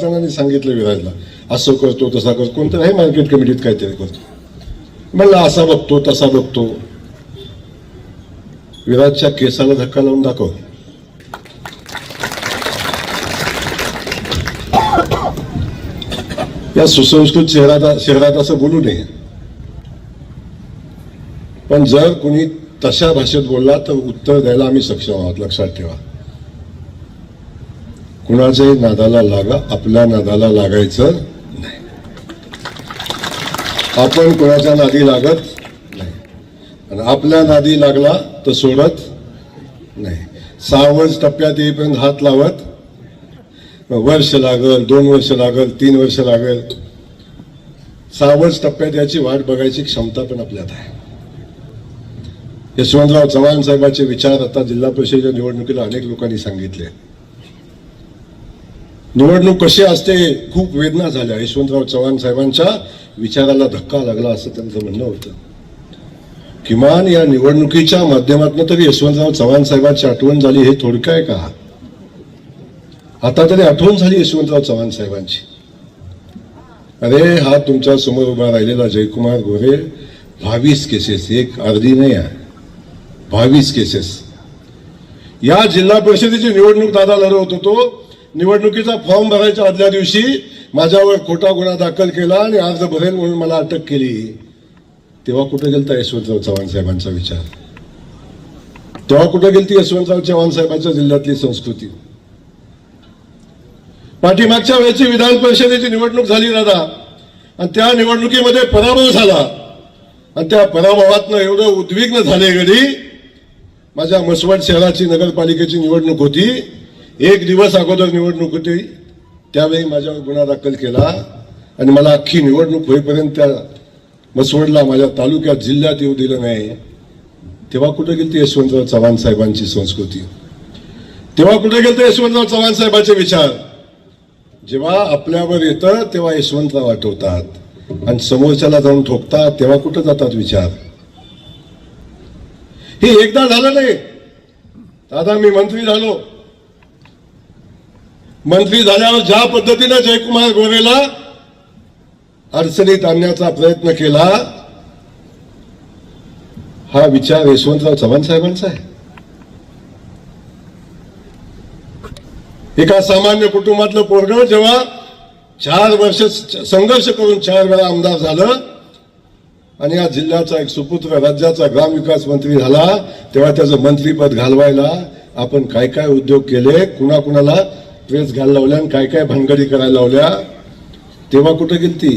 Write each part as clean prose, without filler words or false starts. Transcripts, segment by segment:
जणांनी सांगितलं विराजला असं करतो तसा करतो, कोणतं आहे मार्केट कमिटीत काहीतरी करतो, म्हणलं असा बघतो तसा बघतो. विराजच्या केसाला धक्का लावून दाखव. या सुसंस्कृत शहरात असं बोलू नये, पण जर कुणी तशा भाषेत बोलला तर उत्तर द्यायला आम्ही सक्षम आहोत. लक्षात ठेवा, कुणाच्याही नादाला लागा, आपल्या नादाला लागायचं नाही. आपण कुणाच्या नादी लागत नाही आणि आपल्या नादी लागला तर सोडत नाही. 6 टप्प्यात येईपर्यंत हात लावत वर्ष लागल, 2 वर्ष लागल, 3 वर्ष लागल. 6 टप्प्यात याची वाट बघायची क्षमता पण आपल्यात आहे. यशवंतराव चव्हाण साहेबांचे विचार आता जिल्हा परिषदेच्या निवडणुकीला अनेक लोकांनी सांगितले. निवडणूक कशी असते, खूप वेदना झाल्या. यशवंतराव चव्हाण साहेबांच्या विचाराला धक्का लागला असं त्यांचं म्हणणं होतं. किमान या निवडणुकीच्या माध्यमातून तरी यशवंतराव चव्हाण साहेबांची आठवण झाली, हे थोडकं आहे का? आता तरी आठवण झाली यशवंतराव चव्हाण साहेबांची. अरे हा तुमच्या समोर उभा राहिलेला जयकुमार गोरे, 22 केसेस, एक अर्धी नाही आहे, 22 केसेस. या जिल्हा परिषदेची निवडणूक दादा लढवत होतो. निवडणुकीचा फॉर्म भरायच्या आदल्या दिवशी माझ्यावर खोटा गुन्हा दाखल केला आणि अर्ज भरेल म्हणून मला अटक केली. तेव्हा कुठे गेलता यशवंतराव चव्हाण साहेबांचा विचार? तेव्हा कुठे गेलती यशवंतराव चव्हाण साहेबांच्या जिल्ह्यातली संस्कृती? पाठीमागच्या वेळेची विधान परिषदेची निवडणूक झाली दादा, आणि त्या निवडणुकीमध्ये पराभव झाला. आणि त्या पराभवातनं एवढं उद्विग्न झाले घडी. माझ्या मसवड शहराची नगरपालिकेची निवडणूक होती, 1 दिवस अगोदर निवडणूक होती. त्यावेळी माझ्यावर गुन्हा दाखल केला आणि मला अख्खी निवडणूक होईपर्यंत त्या मसवडला, माझ्या तालुक्यात, जिल्ह्यात येऊ दिलं नाही. तेव्हा कुठे गेलती यशवंतराव चव्हाण साहेबांची संस्कृती? तेव्हा कुठे गेलते यशवंतराव चव्हाण साहेबांचे विचार? जेव्हा आपल्यावर येतं तेव्हा यशवंतराव आठवतात आणि समोरच्याला जाऊन ठोकतात, तेव्हा कुठे जातात विचार? हे एकदा झालं नाही दादा. मी मंत्री झालो. मंत्री झाल्यावर ज्या पद्धतीने जयकुमार गोरेला अडचणीत आणण्याचा प्रयत्न केला, हा विचार यशवंतराव चव्हाण साहेबांचा आहे. एका सामान्य कुटुंबातलं पोरगं जेव्हा 4 वर्ष संघर्ष करून 4 वेळा आमदार झालं आणि या जिल्ह्याचा एक सुपुत्र राज्याचा ग्रामविकास मंत्री झाला, तेव्हा त्याचं मंत्रीपद घालवायला आपण काय काय उद्योग केले, कुणाकुणाला प्रेस घाल लावल्या आणि काय काय भानगडी करायला लावल्या. तेव्हा कुठे गेलती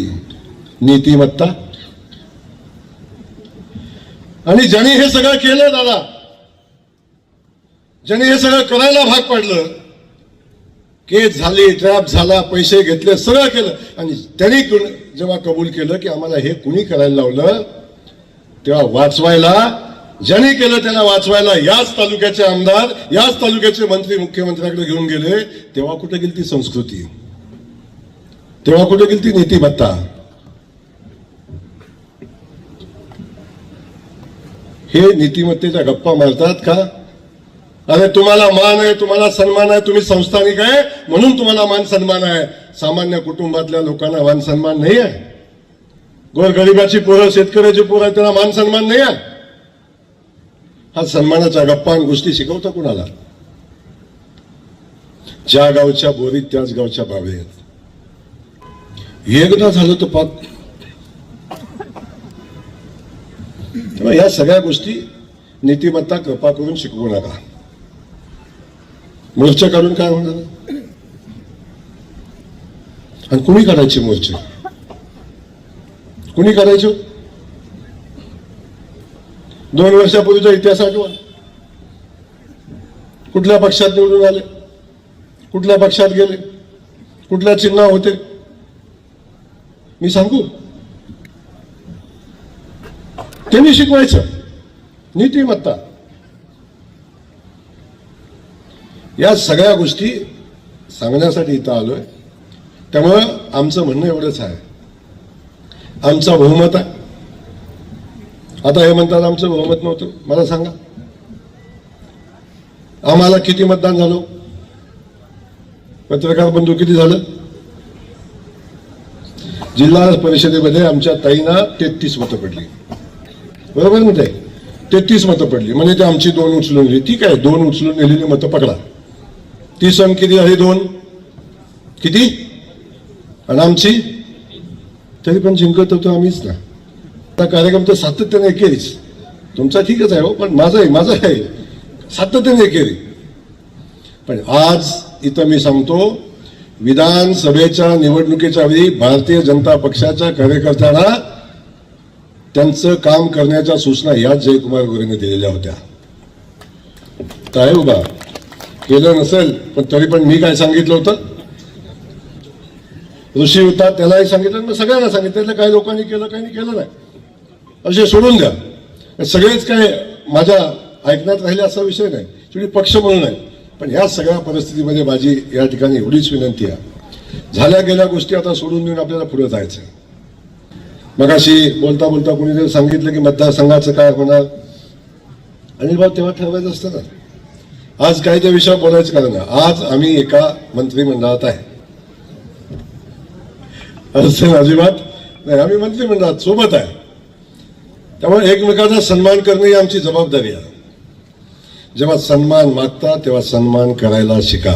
नीतिमत्ता? आणि ज्यांनी हे सगळं केलं दादा, ज्यांनी हे सगळं करायला भाग पाडलं, केस झाली, ट्रॅप झाला, पैसे घेतले, सगळं केलं, आणि त्यांनी जेव्हा कबूल केलं की आम्हाला हे कुणी करायला लावलं, तेव्हा वाचवायला, ज्यांनी केलं त्यांना वाचवायला याच तालुक्याचे आमदार, याच तालुक्याचे मंत्री मुख्यमंत्र्याकडे घेऊन गेले. तेव्हा कुठे गेलती संस्कृती? तेव्हा कुठे गेलती नीतिमत्ता? हे नीतिमत्तेच्या गप्पा मारतात का? अरे तुम्हाला मान आहे, तुम्हाला सन्मान आहे, तुम्ही संस्थानिक आहे म्हणून तुम्हाला मान सन्मान आहे. सामान्य कुटुंबातल्या लोकांना मान सन्मान नाही आहे. गोरगरिबाची पोरं, शेतकऱ्याची पोरं, त्यांना मान सन्मान नाही आहे. हा सन्मानाच्या गप्पा आणि गोष्टी शिकवता कुणाला? ज्या गावच्या बोरीत त्याच गावच्या बावे आहेत. एकदा झालं तर पाप. तेव्हा या सगळ्या गोष्टी नीतिमत्ता कृपा करून शिकवू नका. मोर्चे काढून काय होणार? आणि कुणी काढायचे मोर्चे? कुणी काढायचे? 2 वर्षापूर्वीचा इतिहास आठवा. कुठल्या पक्षात निवडून आले, कुठल्या पक्षात गेले, कुठल्या चिन्ह होते, मी सांगू? त्यांनी शिकवायचं नीतिमत्ता. या सगळ्या गोष्टी सांगण्यासाठी इथं आलोय. त्यामुळं आमचं म्हणणं एवढंच आहे, आमचा बहुमत आहे. आता हे म्हणतात आमचं बहुमत नव्हतं. मला सांगा, आम्हाला किती मतदान झालं? पत्रकार बंधू किती झालं? जिल्हा परिषदेमध्ये आमच्या ताईंना 33 मतं पडली. बरोबर म्हणते 33 मतं पडली म्हणजे ते आमची 2 उचलून नेली. ठीक आहे, 2 उचलून नेलेली मतं पकडा. 30 आणि किती आहे 2 किती आणि आमची तरी पण जिंकत होतो आम्हीच ना. आता कार्यक्रम तर सातत्याने एकेरीच. तुमचा ठीकच आहे हो, पण माझा आहे सातत्याने एकेरी. पण आज इथं मी सांगतो, विधानसभेच्या निवडणुकीच्या वेळी भारतीय जनता पक्षाच्या कार्यकर्त्यांना त्यांचं काम करण्याच्या सूचना याच जयकुमार गोरेने दिलेल्या होत्या. काय उभा केलं नसेल, पण तरी पण मी काय सांगितलं होतं, ऋषी होता त्यालाही सांगितलं, मग सगळ्यांना सांगितलं. काही लोकांनी केलं, काही केलं नाही, असे सोडून द्या. सगळेच काय माझ्या ऐकण्यात राहिले असा विषय नाही, शेवटी पक्ष म्हणून आहे. पण ह्या सगळ्या परिस्थितीमध्ये माझी या ठिकाणी एवढीच विनंती आहे, झाल्या गेल्या गोष्टी आता सोडून देऊन आपल्याला पुढे जायचं. मगाशी बोलता बोलता कोणी जर सांगितलं की मतदारसंघाचं काय होणार, अनिल भाऊ तेव्हा ठरवायचं असतं ना. आज काय त्या विषयावर बोलायचं कारण नाही. आज आम्ही एका मंत्रिमंडळात आहे, असं अजिबात नाही, आम्ही मंत्रिमंडळात सोबत आहे. त्यामुळे एकमेकांचा सन्मान करणे ही आमची जबाबदारी आहे. जेव्हा सन्मान मागता तेव्हा सन्मान करायला शिका.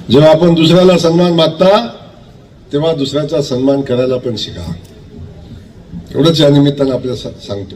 जेव्हा आपण दुसऱ्याला सन्मान मागता तेव्हा दुसऱ्याचा सन्मान करायला पण शिका. एवढंच या निमित्तानं आपल्याला सांगतो.